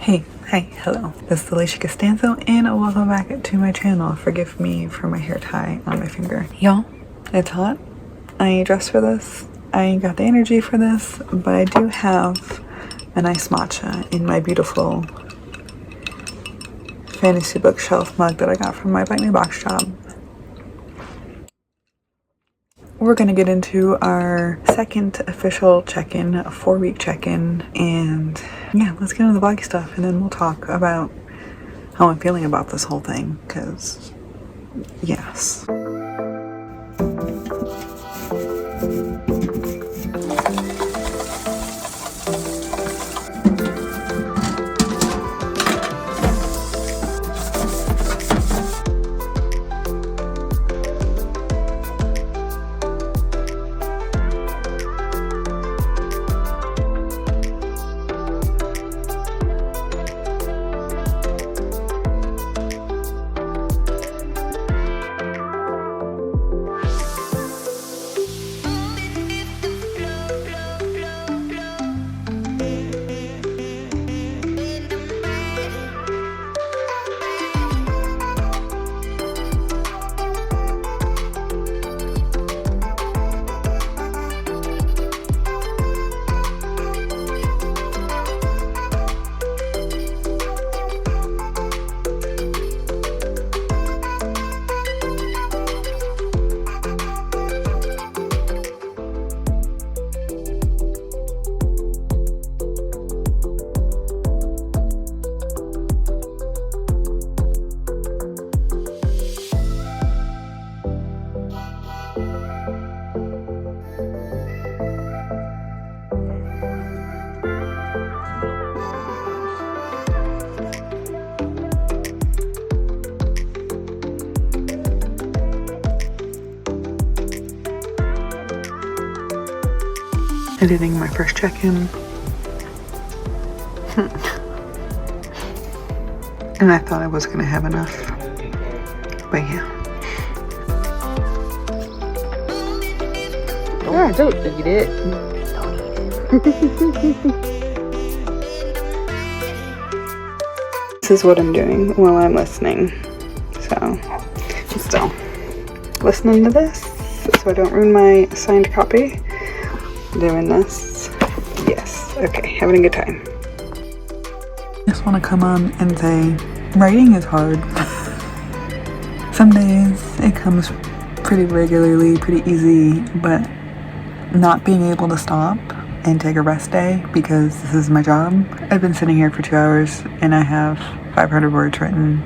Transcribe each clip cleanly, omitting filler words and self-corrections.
Hey, hello. This is Alicia Costanzo and welcome back to my channel. Forgive me for my hair tie on my finger. Y'all, it's hot. I ain't dressed for this. I ain't got the energy for this, but I do have a nice matcha in my beautiful fantasy bookshelf mug that I got from my Bite Me Box job. We're gonna get into our second official check-in, a 4-week check-in, and yeah, let's get into the vlog stuff and then we'll talk about how I'm feeling about this whole thing, because yes. Editing my first check-in. And I thought I was gonna have enough, but yeah. Oh, don't eat it. This is what I'm doing while I'm listening. So, still listening to this so I don't ruin my signed copy. Doing this. Yes. Okay. Having a good time. Just want to come on and say writing is hard. Some days it comes pretty regularly, pretty easy, but not being able to stop and take a rest day because this is my job. I've been sitting here for 2 hours and I have 500 words written.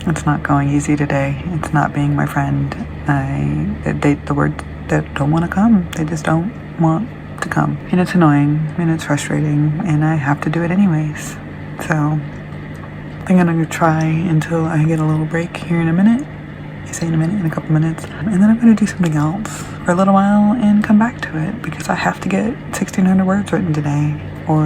It's not going easy today. It's not being my friend. The words that don't want to come, they just don't want to come, and it's annoying and it's frustrating and I have to do it anyways. So I'm gonna try until I get a little break here in a minute. I say in a minute, in a couple minutes, and then I'm gonna do something else for a little while and come back to it because I have to get 1,600 words written today or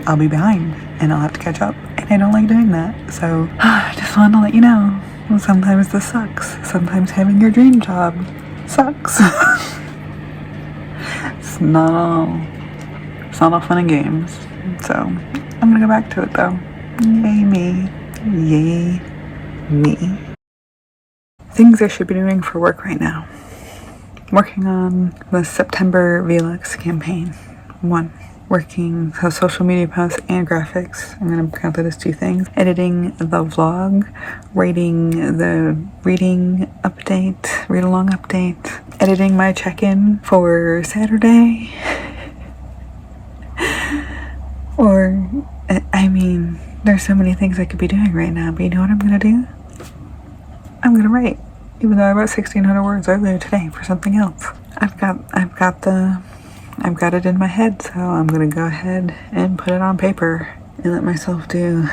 I'll be behind and I'll have to catch up, and I don't like doing that. So I just wanted to let you know, sometimes this sucks. Sometimes having your dream job sucks. It's not all fun and games. So I'm gonna go back to it though. Yay me. Yay me. Things I should be doing for work right now. Working on the September VLux campaign. 1. Working social media posts and graphics. I'm gonna count that as 2 things. Editing the vlog, writing the reading update, read along update, editing my check-in for Saturday. Or, I mean, there's so many things I could be doing right now, but you know what I'm gonna do? I'm gonna write, even though I wrote 1,600 words earlier today for something else. I've got it in my head, so I'm gonna go ahead and put it on paper and let myself do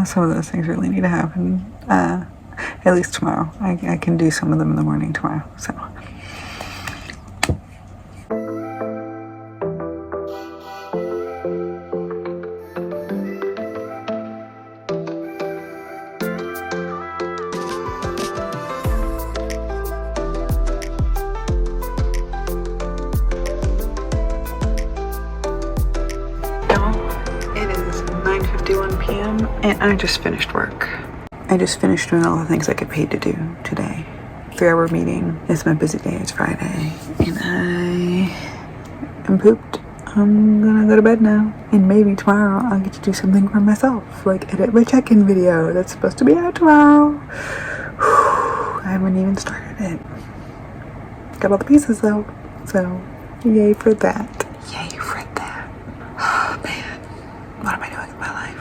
some of those things really need to happen at least tomorrow. I can do some of them in the morning tomorrow, so. 5:51 p.m. and I just finished work. I just finished doing all the things I get paid to do today. 3-hour meeting. It's my busy day. It's Friday. And I am pooped. I'm gonna go to bed now. And maybe tomorrow I'll get to do something for myself. Like edit my check-in video that's supposed to be out tomorrow. I haven't even started it. Got all the pieces though. So, yay for that. Yay for that. Oh man. What am I doing with my life?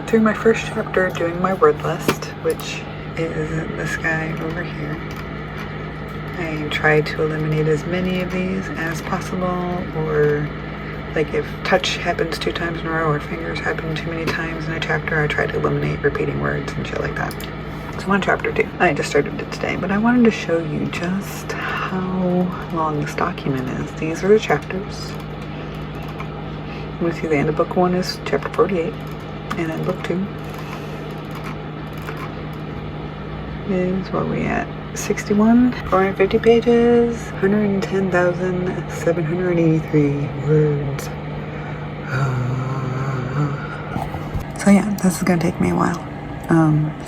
Through my first chapter doing my word list, which is this guy over here. I tried to eliminate as many of these as possible, or like if touch happens 2 times in a row or fingers happen too many times in a chapter, I tried to eliminate repeating words and shit like that. So I'm on chapter 2. I just started it today, but I wanted to show you just how long this document is. These are the chapters. We see the end of book 1 is chapter 48. And then book 2 is what we at 61, 450 pages, 110,783 words. So yeah, this is gonna take me a while.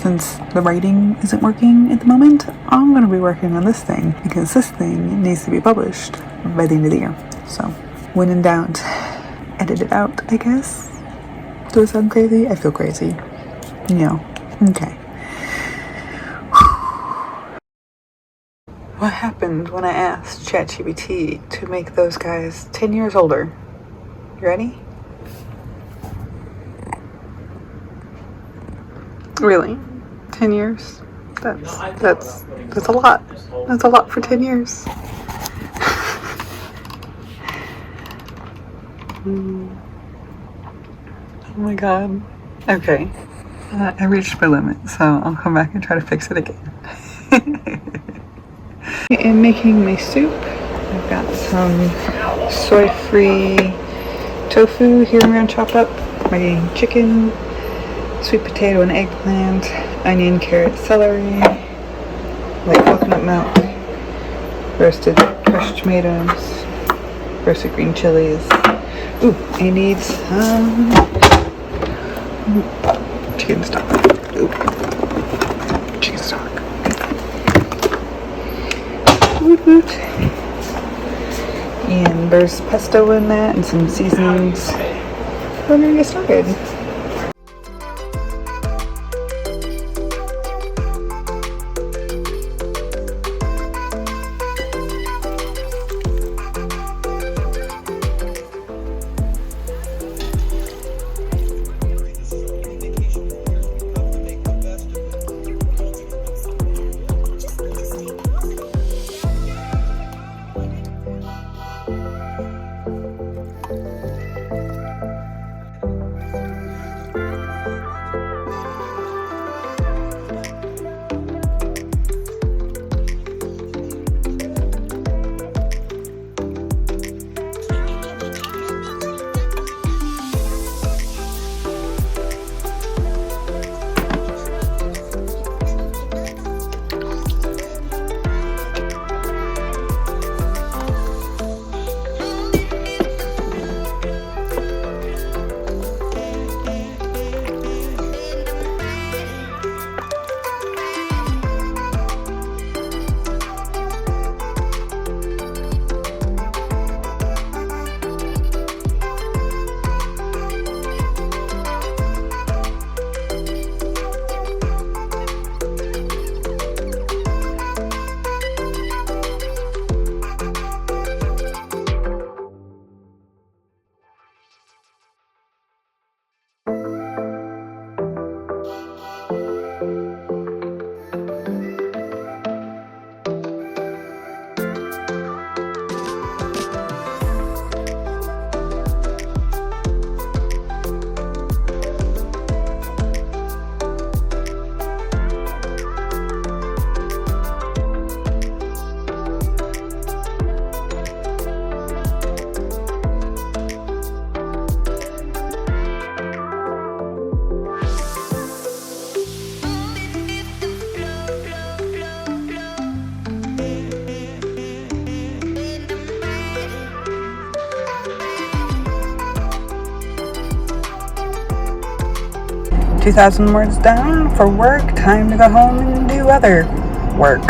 Since the writing isn't working at the moment, I'm gonna be working on this thing because this thing needs to be published by the end of the year. So when in doubt, edit it out, I guess. Do I sound crazy? I feel crazy. No. Okay. What happened when I asked ChatGPT to make those guys 10 years older? You ready? Really? 10 years? That's a lot. That's a lot for 10 years. Oh my god. Okay. I reached my limit, so I'll come back and try to fix it again. I am making my soup. I've got some soy-free tofu here I'm gonna chop up. My chicken, sweet potato and eggplant, onion, carrot, celery, like coconut milk, roasted crushed tomatoes, roasted green chilies. Ooh, I need some chicken stock. Ooh. Chicken stock. Woot woot. And there's pesto in that and some seasonings. We're gonna get started. 2,000 words down for work. Time to go home and do other work.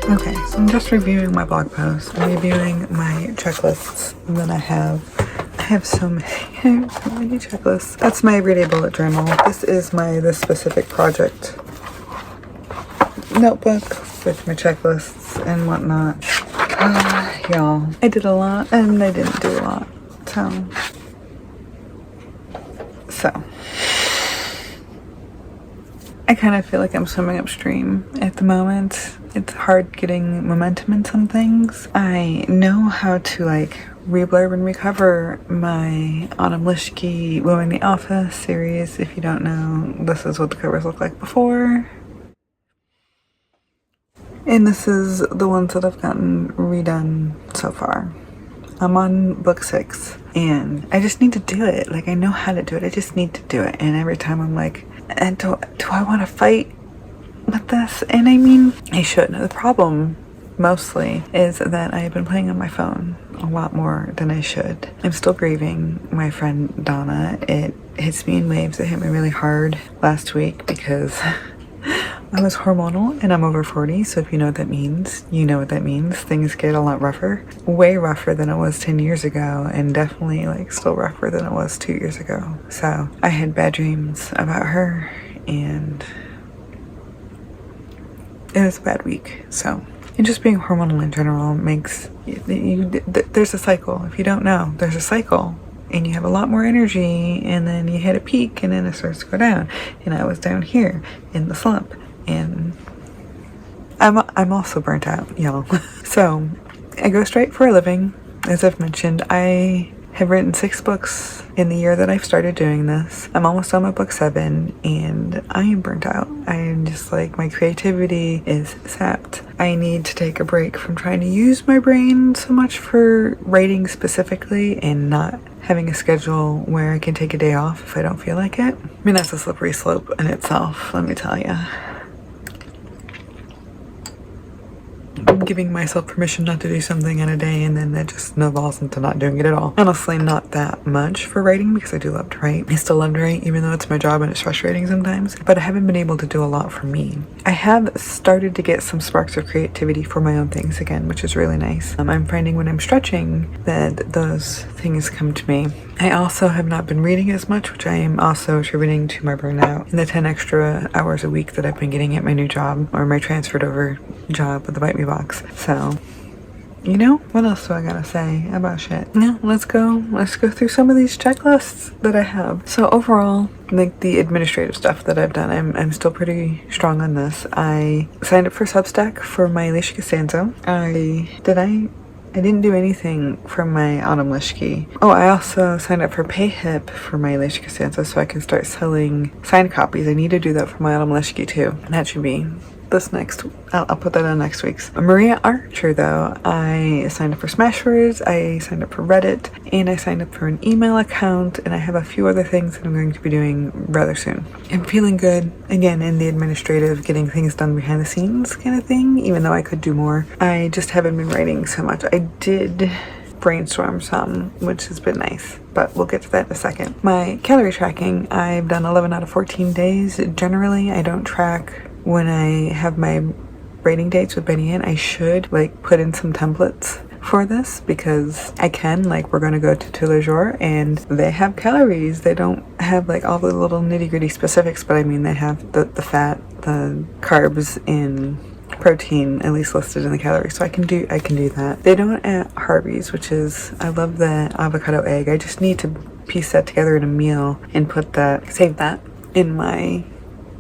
Okay, so I'm just reviewing my blog post. I'm reviewing my checklists that I have. I have so many checklists. That's my everyday bullet journal. This is my this specific project notebook with my checklists and whatnot. Y'all, I did a lot and I didn't do a lot. So I kind of feel like I'm swimming upstream at the moment. It's hard getting momentum in some things. I know how to like reblurb and recover my Autumn Lishke Women in the Office series. If you don't know, this is what the covers look like before. And this is the ones that I've gotten redone so far. I'm on book 6 and I just need to do it. Like, I know how to do it. I just need to do it. And every time I'm like, and do I want to fight with this? And I mean, I should. The problem mostly is that I've been playing on my phone a lot more than I should. I'm still grieving my friend Donna. It hits me in waves. It hit me really hard last week because I was hormonal and I'm over 40, so if you know what that means, you know what that means. Things get a lot rougher. Way rougher than it was 10 years ago, and definitely like still rougher than it was 2 years ago. So I had bad dreams about her and it was a bad week. So, and just being hormonal in general makes there's a cycle. If you don't know, there's a cycle. And you have a lot more energy, and then you hit a peak, and then it starts to go down. And I was down here in the slump, and I'm also burnt out, y'all. So I ghostwrite for a living. As I've mentioned, I have written 6 books in the year that I've started doing this. I'm almost on my book 7, and I am burnt out. I am just like, my creativity is sapped. I need to take a break from trying to use my brain so much for writing specifically, and not having a schedule where I can take a day off if I don't feel like it. I mean, that's a slippery slope in itself, let me tell you. I'm giving myself permission not to do something in a day, and then that just snowballs into not doing it at all. Honestly, not that much for writing, because I do love to write. I still love to write, even though it's my job and it's frustrating sometimes. But I haven't been able to do a lot for me. I have started to get some sparks of creativity for my own things again, which is really nice. I'm finding when I'm stretching that those things come to me. I also have not been reading as much, which I am also attributing to my burnout and the 10 extra hours a week that I've been getting at my new job, or my transferred over job with the Bite Me box. So, you know, what else do I gotta say about shit? Yeah, let's go through some of these checklists that I have. So overall, like the administrative stuff that I've done, I'm still pretty strong on this. I signed up for Substack for my Alicia Costanzo. I didn't do anything for my Autumn Lishke. Oh, I also signed up for PayHip for my Alicia Costanzo so I can start selling signed copies. I need to do that for my Autumn Lishke too. And that should be this next, I'll put that on next week's. Maria Archer though, I signed up for Smashwords, I signed up for Reddit, and I signed up for an email account, and I have a few other things that I'm going to be doing rather soon. I'm feeling good, again, in the administrative, getting things done behind the scenes kind of thing, even though I could do more. I just haven't been writing so much. I did brainstorm some, which has been nice, but we'll get to that in a second. My calorie tracking, I've done 11 out of 14 days. Generally, I don't track when I have my rating dates with Benny Ann. I should like put in some templates for this, because I can, like, we're gonna go to Tous Jours and they have calories. They don't have like all the little nitty-gritty specifics, but I mean, they have the fat, the carbs, and protein at least listed in the calories, so I can do that. They don't at Harvey's, which is, I love the avocado egg. I just need to piece that together in a meal and save that in my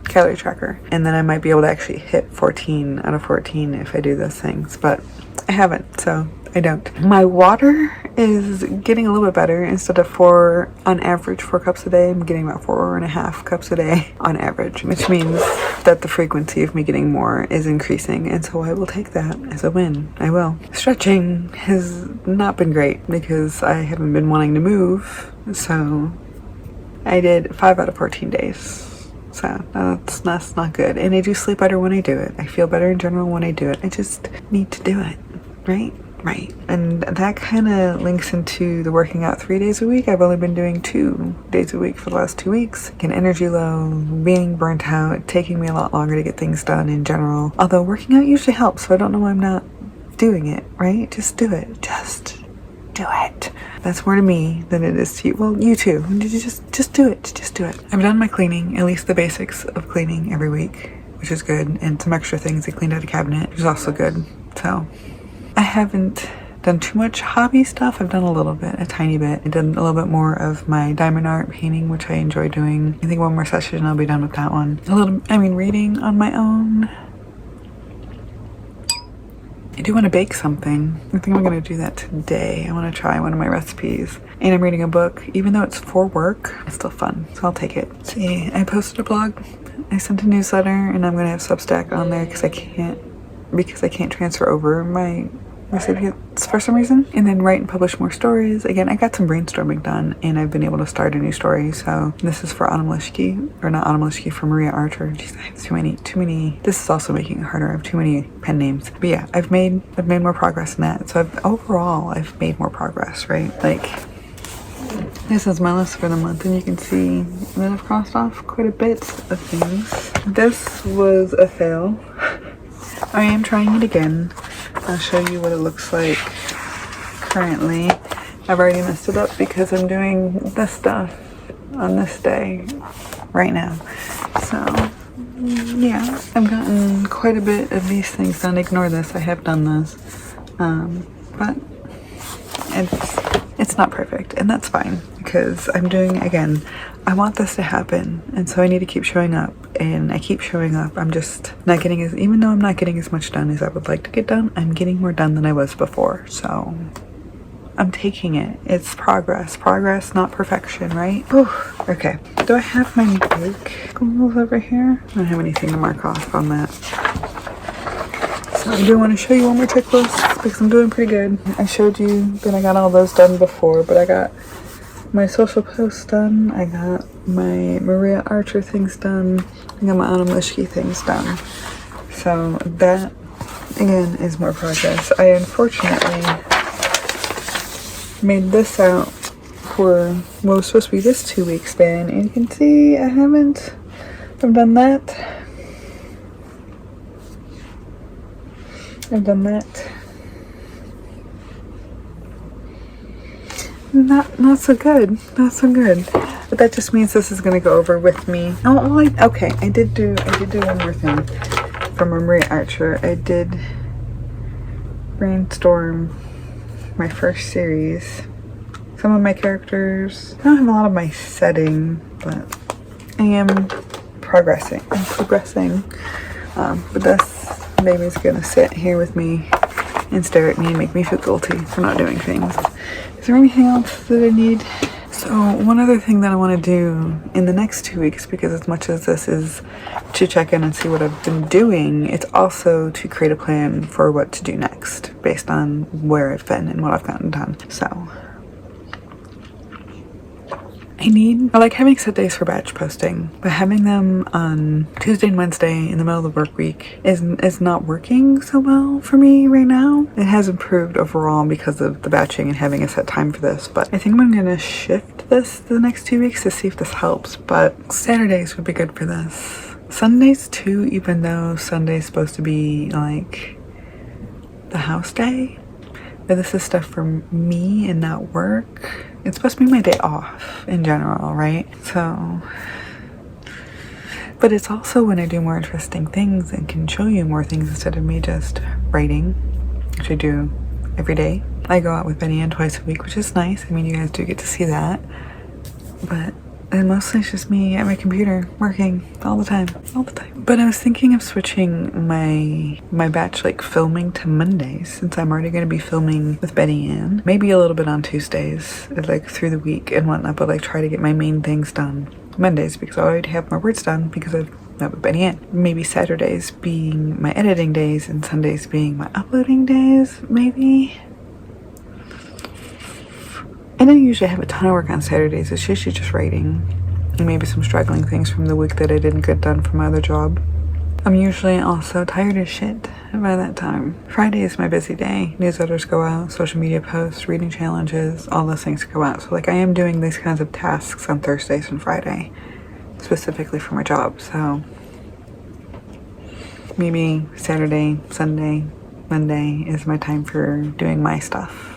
calorie tracker, and then I might be able to actually hit 14 out of 14 if I do those things, but I haven't, so I don't. My water is getting a little bit better. Instead of on average 4 cups a day, I'm getting about 4.5 cups a day on average, which means that the frequency of me getting more is increasing, and so I will take that as a win. I will. Stretching has not been great because I haven't been wanting to move, so I did 5 out of 14 days. So that's not good. And I do sleep better when I do it. I feel better in general when I do it. I just need to do it, right? Right, and that kind of links into the working out 3 days a week. I've only been doing 2 days a week for the last 2 weeks. Getting energy low, being burnt out, taking me a lot longer to get things done in general. Although working out usually helps, so I don't know why I'm not doing it, right? Just do it. Just do it. That's more to me than it is to you. Well, you too. Just do it. Just do it. I've done my cleaning, at least the basics of cleaning every week, which is good. And some extra things. I cleaned out a cabinet, which is also good. So I haven't done too much hobby stuff. I've done a little bit, a tiny bit. I did a little bit more of my diamond art painting, which I enjoy doing. I think one more session and I'll be done with that one. Reading on my own. I do want to bake something. I think I'm going to do that today. I want to try one of my recipes. And I'm reading a book. Even though it's for work, it's still fun, so I'll take it. See, I posted a blog. I sent a newsletter, and I'm going to have Substack on there because I can't transfer over my recipients for some reason. And then write and publish more stories. Again, I got some brainstorming done, and I've been able to start a new story. So this is for for Maria Archer. Jeez, I have too many. This is also making it harder. I have too many pen names. But yeah, I've made more progress in that. So I've made more progress, right? Like, this is my list for the month, and you can see that I've crossed off quite a bit of things. This was a fail. I am trying it again. I'll show you what it looks like currently. I've already messed it up because I'm doing this stuff on this day right now. So yeah, I've gotten quite a bit of these things done. Ignore this, I have done this. But it's not perfect, and that's fine because I'm doing, again, I want this to happen, and so I need to keep showing up, and I keep showing up. I'm just not getting even though I'm not getting as much done as I would like to get done, I'm getting more done than I was before, so I'm taking it. It's progress, not perfection, right? Whew. Okay, do I have my bake goals over here? I don't have anything to mark off on that. So I do want to show you one more checklist because I'm doing pretty good. I showed you that I got all those done before, but I got my social posts done, I got my Maria Archer things done, I got my Anna Mlishki things done. So that, again, is more progress. I unfortunately made this out for what was supposed to be this 2-week span, and you can see I've done that. I've done that. Not so good. Not so good. But that just means this is gonna go over with me. Okay. I did do one more thing from Maria Archer. I did brainstorm my first series. Some of my characters. I don't have a lot of my setting, but I am progressing. I'm progressing. But this baby's gonna sit here with me and stare at me and make me feel guilty for not doing things. Is there anything else that I need? So one other thing that I want to do in the next 2 weeks, because as much as this is to check in and see what I've been doing, it's also to create a plan for what to do next based on where I've been and what I've gotten done. So I like having set days for batch posting, but having them on Tuesday and Wednesday in the middle of the work week is not working so well for me right now. It has improved overall because of the batching and having a set time for this, but I think I'm gonna shift this the next 2 weeks to see if this helps, but Saturdays would be good for this. Sundays too, even though Sunday's supposed to be like the house day, but this is stuff for me and not work. It's supposed to be my day off in general, right? So, but it's also when I do more interesting things and can show you more things instead of me just writing, which I do every day. I go out with Benny Ann twice a week, which is nice. I mean, you guys do get to see that. But and mostly it's just me at my computer working all the time. But I was thinking of switching my batch like filming to Mondays, since I'm already going to be filming with Betty Ann. Maybe a little bit on Tuesdays, like through the week and whatnot, but like try to get my main things done Mondays because I already have my words done because I've met with Betty Ann. Maybe Saturdays being my editing days and Sundays being my uploading days, maybe. I don't usually have a ton of work on Saturdays. It's usually just writing and maybe some struggling things from the week that I didn't get done for my other job. I'm usually also tired as shit by that time. Friday is my busy day. Newsletters go out, social media posts, reading challenges, all those things go out. So like I am doing these kinds of tasks on Thursdays and Friday, specifically for my job. So maybe Saturday, Sunday, Monday is my time for doing my stuff.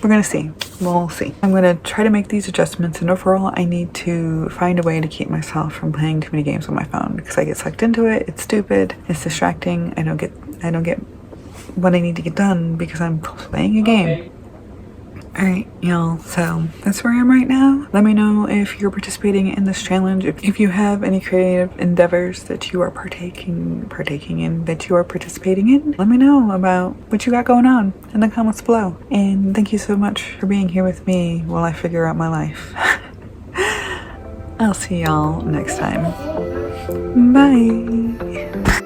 We're gonna see. We'll see. I'm gonna try to make these adjustments, and overall I need to find a way to keep myself from playing too many games on my phone because I get sucked into it. It's stupid. It's distracting. I don't get what I need to get done because I'm playing a game. Alright, y'all, so that's where I am right now. Let me know if you're participating in this challenge. If you have any creative endeavors that you are participating in, let me know about what you got going on in the comments below. And thank you so much for being here with me while I figure out my life. I'll see y'all next time. Bye!